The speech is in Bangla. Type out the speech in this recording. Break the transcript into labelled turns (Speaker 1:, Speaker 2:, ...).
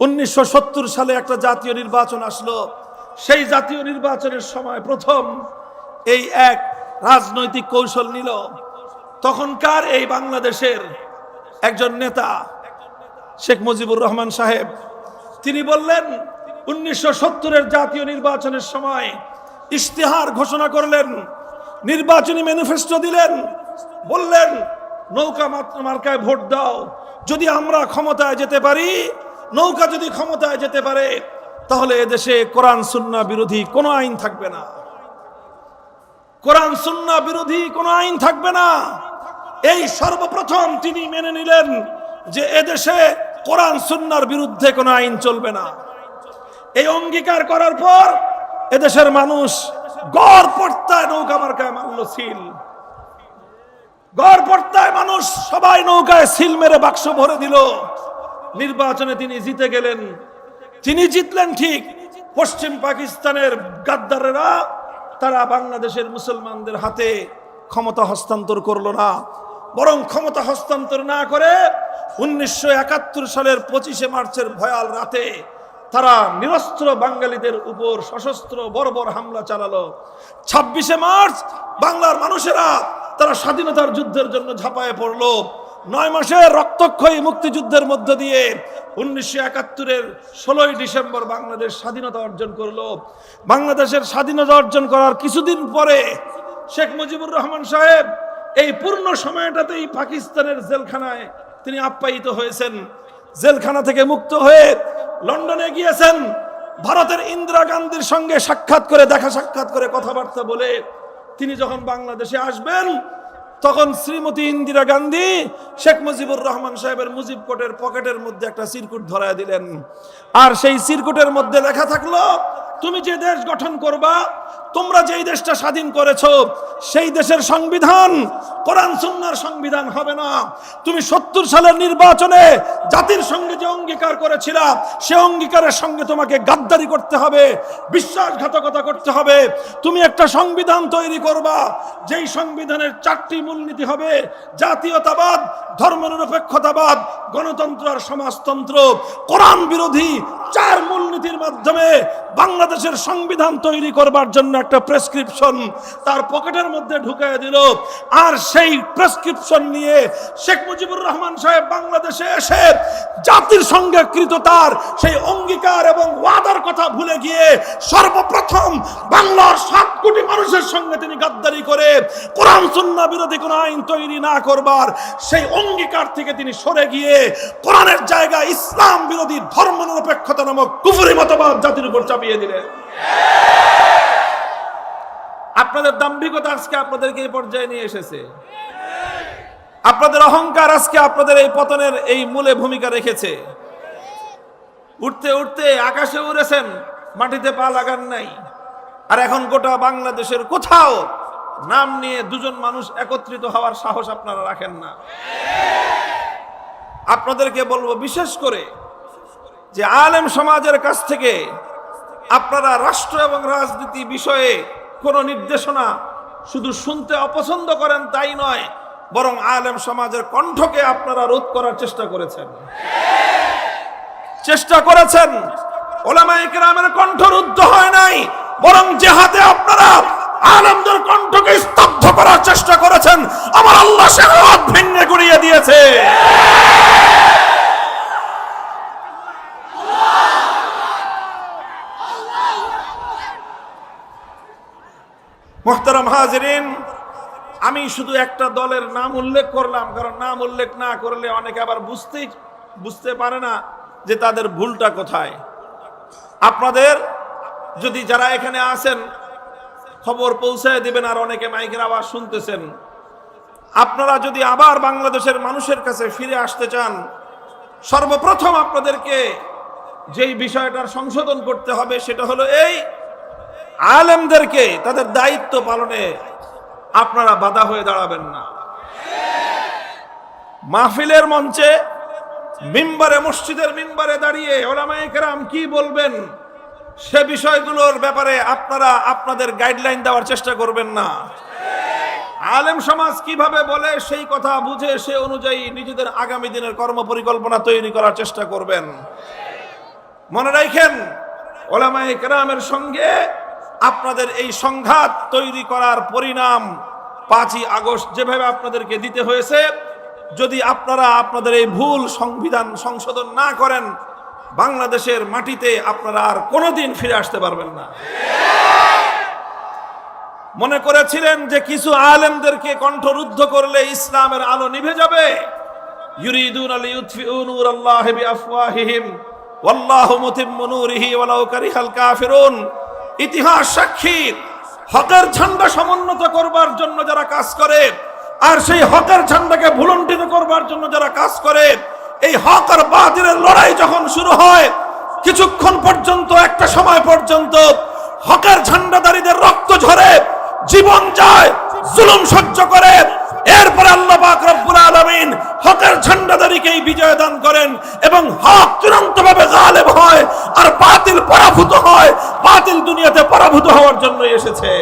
Speaker 1: 1970 সালে একটা জাতীয় নির্বাচন আসলো। সেই জাতীয় নির্বাচনের সময় প্রথম এই এক রাজনৈতিক কৌশল নিল তখনকার এই বাংলাদেশের একজন নেতা শেখ মুজিবুর রহমান সাহেব। তিনি বললেন 1970-এর জাতীয় নির্বাচনের সময় ইশতেহার ঘোষণা করলেন, নির্বাচনী ম্যানিফেস্টো দিলেন, বললেন নৌকা মার্কায় ভোট দাও। যদি আমরা ক্ষমতায় যেতে পারি, নৌকা যদি ক্ষমতায় যেতে পারে, তাহলে এদেশে কোরআন সুন্নাহ বিরোধী কোনো আইন থাকবে না। কোরআন সুন্নাহ বিরোধী কোনো আইন থাকবে না। এই সর্বপ্রথম তিনি মেনে নিলেন যে এদেশে কোরআন সুন্নাহর বিরুদ্ধে কোনো আইন চলবে না। এই অঙ্গীকার করার পর এদেশের মানুষ গড়পড়তায় নৌকা মার্কায় মারল সিল। গড়পড়তায় মানুষ সবাই নৌকায় সিল মেরে বাক্স ভরে দিল। নির্বাচনে তিনি জিতে গেলেন। তিনি জিতলেন ঠিক, পশ্চিম পাকিস্তানের গাদ্দারেরা তারা বাংলাদেশের মুসলমানদের হাতে ক্ষমতা হস্তান্তর করলো না, বরং ক্ষমতা হস্তান্তর না করে 1971 সালের 25শে মার্চের ভয়াল রাতে তারা নিরস্ত্র বাঙালিদের উপর সশস্ত্র বর্বর হামলা চালালো। 26শে মার্চ বাংলার মানুষেরা তারা স্বাধীনতার যুদ্ধের জন্য ঝাঁপায়ে পড়লো। 9 মাসের রক্তক্ষয়ী মুক্তিযুদ্ধের মধ্য দিয়ে 1971-এর 16ই ডিসেম্বর বাংলাদেশ স্বাধীনতা অর্জন করলো। বাংলাদেশের স্বাধীনতা অর্জন করার কিছুদিন পরে শেখ মুজিবুর রহমান সাহেব এই পূর্ণ সময়টাতেই পাকিস্তানের জেলখানায় তিনি আপ্যায়িত হয়েছেন। জেলখানা থেকে মুক্ত হয়ে লন্ডনে গিয়েছেন। ভারতের ইন্দিরা গান্ধীর সঙ্গে সাক্ষাৎ করে দেখা সাক্ষাৎ করে কথাবার্তা বলে তিনি যখন বাংলাদেশে আসবেন, তখন শ্রীমতী ইন্দিরা গান্ধী শেখ মুজিবুর রহমান সাহেবের মুজিব কোটের পকেটের মধ্যে একটা চিরকুট ধরায় দিলেন। আর সেই চিরকুটের মধ্যে লেখা থাকলো, তুমি যে দেশ গঠন করবা, তোমরা যেই দেশটা স্বাধীন করেছো, সেই দেশের সংবিধান কোরআন সুন্নাহর সংবিধান হবে না। তুমি 70 সালের নির্বাচনে জাতির সঙ্গে যে অঙ্গীকার করেছিলা, সে অঙ্গীকারের সঙ্গে তোমাকে গাদ্দারি করতে হবে, বিশ্বাসঘাতকতা করতে হবে। তুমি একটা সংবিধান তৈরি করবা, যেই সংবিধানের 4টি মূলনীতি হবে জাতীয়তাবাদ, ধর্মনিরপেক্ষতাবাদ, গণতন্ত্র আর সমাজতন্ত্র। কোরআন বিরোধী 4 মূলনীতির মাধ্যমে বাংলাদেশের সংবিধান তৈরি করবার জন্য একটা প্রেসক্রিপশন তার পকেটের মধ্যে ঢুকিয়ে দিল। আর সেই প্রেসক্রিপশন নিয়ে শেখ মুজিবুর রহমান সাহেব বাংলাদেশে এসে জাতির সঙ্গে কৃত তার সেই অঙ্গীকার এবং ওয়াদার কথা ভুলে গিয়ে সর্বপ্রথম বাংলার 7 কোটি মানুষের সঙ্গে তিনি গাদ্দারি করে কোরআন সুন্নাহ বিরোধী কোনো আইন তৈরি না করবার সেই অঙ্গীকার থেকে তিনি সরে গিয়ে কোরআনের জায়গায় ইসলাম বিরোধী ধর্মনিরপেক্ষতা নামক কুফরি মতবাদ জাতির উপর চাপিয়ে দিলেন। আপনাদের দাম্ভিকতা আজকে আপনাদেরকে এই পর্যায়ে নিয়ে এসেছে। আপনাদের অহংকার আজকে আপনাদের এই পতনের এই মূলে ভূমিকা রেখেছে। উঠতে উঠতে আকাশে উড়েছেন, মাটিতে পা লাগান নাই। আর এখন গোটা বাংলাদেশের কোথাও নাম নিয়ে 2জন মানুষ একত্রিত হওয়ার সাহস আপনারা রাখেন না। আপনাদেরকে বলবো, বিশেষ করে যে আলেম সমাজের কাছ থেকে আপনারা রাষ্ট্র এবং রাজনীতি বিষয়ে কোন নির্দেশনা শুধু শুনতে অপছন্দ করেন তাই নয়, বরং আলেম সমাজের কণ্ঠকে আপনারা রোধ করার চেষ্টা করেছেন। উলামায়ে কেরামের কণ্ঠ রুদ্ধ হয় নাই, বরং জেহাদে আপনারা আলেমদের কণ্ঠকে স্তব্ধ করার চেষ্টা করেছেন। আমার আল্লাহ সে হাত ভেঙে গুড়িয়ে দিয়েছে। মুহতারাম হাজিরিন, আমি শুধু একটা দলের নাম উল্লেখ করলাম, কারণ নাম উল্লেখ না করলে অনেকে আবার বুঝতে পারে না যে তাদের ভুলটা কোথায়। আপনাদের যদি যারা এখানে আছেন খবর পৌঁছায় দিবেন, আর অনেকে মাইকের আওয়াজ শুনতেছেন, আপনারা যদি আবার বাংলাদেশের মানুষের কাছে ফিরে আসতে চান, সর্বপ্রথম আপনাদেরকে যেই বিষয়টার সংশোধন করতে হবে সেটা হলো এই, আলেমদেরকে তাদের দায়িত্ব পালনে আপনারা বাধা হয়ে দাঁড়াবেন না। মাহফিলের মঞ্চে, মিম্বারে, মসজিদের মিম্বারে দাঁড়িয়ে উলামায়ে কেরাম কি বলবেন সে বিষয়গুলোর ব্যাপারে আপনারা আপনাদের গাইডলাইন দেওয়ার চেষ্টা করবেন না। আলেম সমাজ কিভাবে বলে সেই কথা বুঝে সে অনুযায়ী নিজেদের আগামী দিনের কর্মপরিকল্পনা তৈরি করার চেষ্টা করবেন। মনে রাখেন, উলামায়ে কেরামের সঙ্গে আপনাদের এই সংঘাত তৈরি করার পরিণাম 5ই আগস্ট যেভাবে আপনাদেরকে দিতে হয়েছে, যদি আপনারা আপনাদের এই ভুল সংবিধান সংশোধন না করেন, বাংলাদেশের মাটিতে আপনারা আর কোনোদিন ফিরে আসতে পারবেন না। মনে করেছিলেন যে কিছু আলেমদেরকে কণ্ঠরুদ্ধ করলে ইসলামের আলো নিভে যাবে। ইউরিদুনা লিইউতফিউ নূরাল্লাহি বিআফওয়াহিহিম ওয়াল্লাহু মুতিম্মু নূরিহি ওয়ালাউ কারিহাল কাফিরুন। ইতিহাস সাক্ষী, হকের ঝান্ডা সমুন্নত করবার জন্য যারা কাজ করে, আর সেই হকের ঝান্ডাকে ভুলুণ্ঠিত করবার জন্য যারা কাজ করে, এই হক আর বাতিলের লড়াই যখন শুরু হয়, কিছুক্ষণ পর্যন্ত, একটা সময় পর্যন্ত হকের ঝান্ডাদারীদের রক্ত ঝরে, জীবন যায়, জুলুম সহ্য করে। এরপরে আল্লাহ পাক রব্বুল আলামিন হকের ঝান্ডাদারীকেই বিজয় দান করেন এবং হক চূড়ান্তভাবে গালেব হয় আর বাতিল পরাভূত হয়। বাতিল দুনিয়াতে পরাভূত হওয়ার জন্য এসেছে।